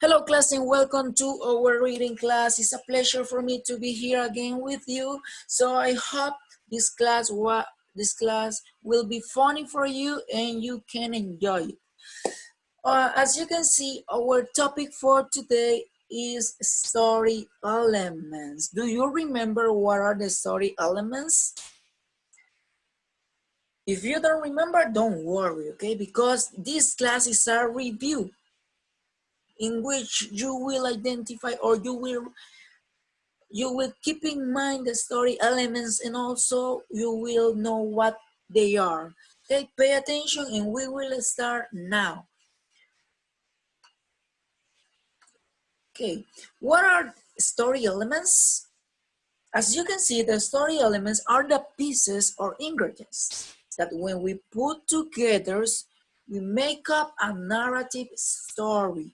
Hello class and welcome to our reading class. It's a pleasure for me to be here again with you. So I hope this class will be funny for you and you can enjoy it. As you can see, our topic for today is story elements. Do you remember what are the story elements? If you don't remember, don't worry, okay? Because this class is a review in which you will identify or you will keep in mind the story elements and also you will know what they are. Okay, pay attention and we will start now. Okay, what are story elements? As you can see, the story elements are the pieces or ingredients that when we put together, we make up a narrative story.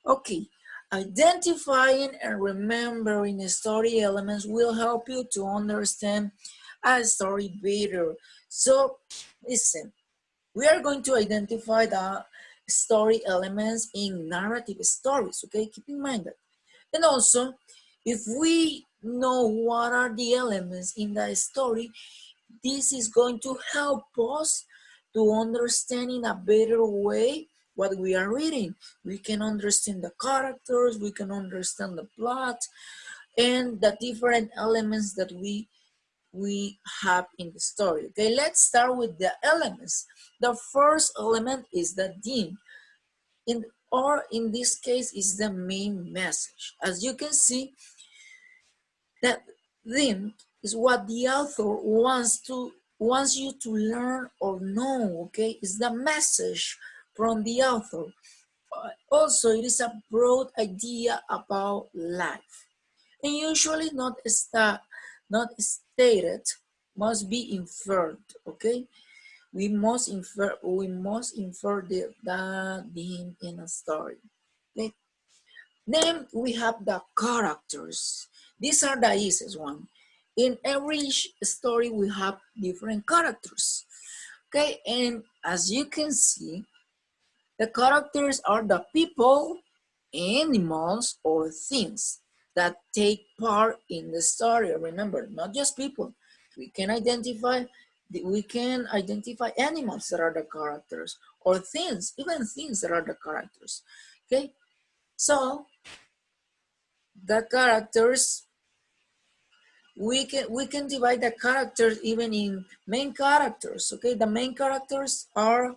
Okay, identifying and remembering the story elements will help you to understand a story better. So, listen, we are going to identify the story elements in narrative stories, okay? Keep in mind that. And also, if we know what are the elements in the story, this is going to help us to understand in a better way what we are reading. We can understand the characters, we can understand the plot, and the different elements that we have in the story. Okay, let's start with the elements. The first element is the theme, or in this case is the main message. As you can see, that theme is what the author wants you to learn or know. Okay, it's the message from the author. Also, it is a broad idea about life, and usually not stated, must be inferred. Okay, we must infer the theme in a story. Okay, then we have the characters. These are the easiest one. In every story, we have different characters. Okay, and as you can see, the characters are the people, animals, or things that take part in the story. Remember, not just people. We can identify animals that are the characters, or things, even things that are the characters. Okay, so the characters, we can divide the characters even in main characters. Okay, the main characters are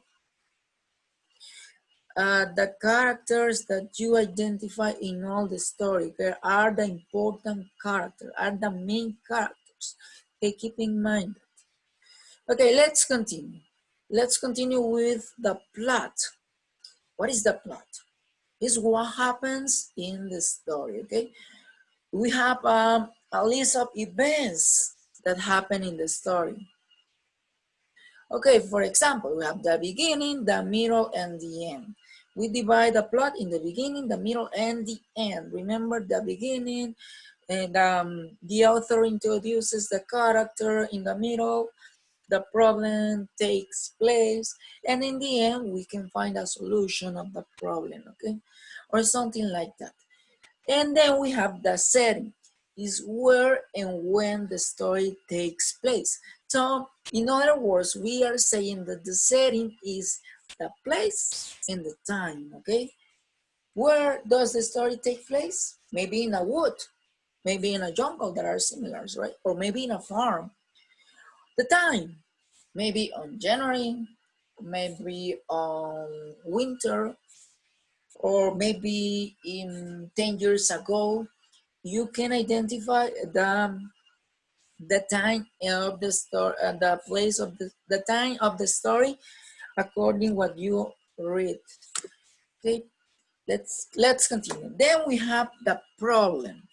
the characters that you identify in all the story. Okay, are the important characters, are the main characters. Okay, keep in mind that. Okay, let's continue. Let's continue with the plot. What is the plot? Is what happens in the story. Okay, we have a list of events that happen in the story. Okay, for example, we have the beginning, the middle, and the end. We divide the plot in the beginning, the middle, and the end. Remember the beginning, and the author introduces the character. In the middle, the problem takes place, and in the end, we can find a solution of the problem, okay? Or something like that. And then we have the setting, is where and when the story takes place. So in other words, we are saying that the setting is the place and the time, okay? Where does the story take place? Maybe in a wood, maybe in a jungle that are similar, right? Or maybe in a farm. The time, maybe on January, maybe on winter, or maybe in 10 years ago. You can identify the time of the story, the place of the time of the story according what you read. Okay, let's continue. Then we have the problem.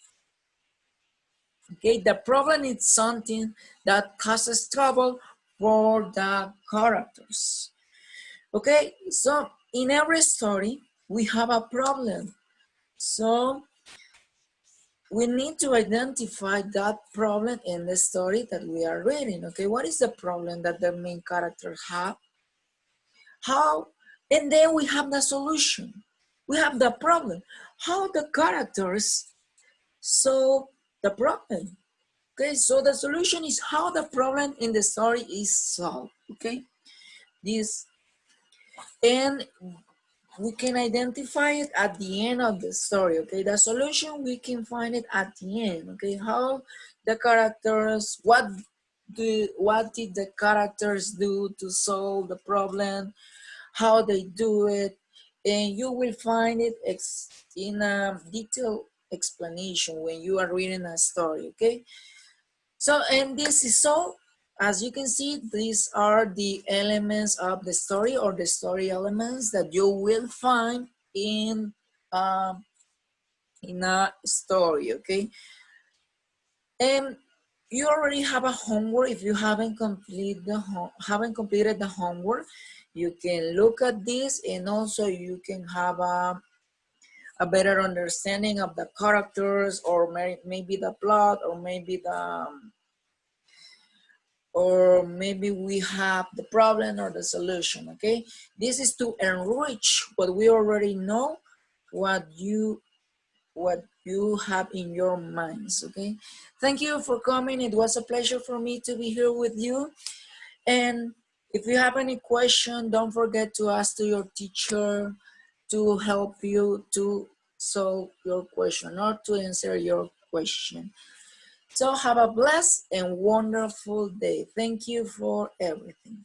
Okay, the problem is something that causes trouble for the characters. Okay, so in every story we have a problem. So we need to identify that problem in the story that we are reading. Okay, what is the problem that the main character have? How? And then we have the solution. we have the problem. How the characters solve the problem. Okay, so the solution is how the problem in the story is solved. Okay, this, and we can identify it at the end of the story. Okay, the solution we can find it at the end. Okay, how the characters, what did the characters do to solve the problem, how they do it, and you will find it in a detailed explanation when you are reading a story. Okay, so, and this is so, as you can see, these are the elements of the story, or the story elements that you will find um, in a story. Okay, and you already have a homework. If you haven't completed the homework, you can look at this, and also you can have a better understanding of the characters, or maybe the plot, or maybe we have the problem or the solution. Okay, this is to enrich what we already know, what you have in your minds. Okay, thank you for coming. It was a pleasure for me to be here with you. And if you have any question, don't forget to ask to your teacher to help you to solve your question or to answer your question. So have a blessed and wonderful day. Thank you for everything.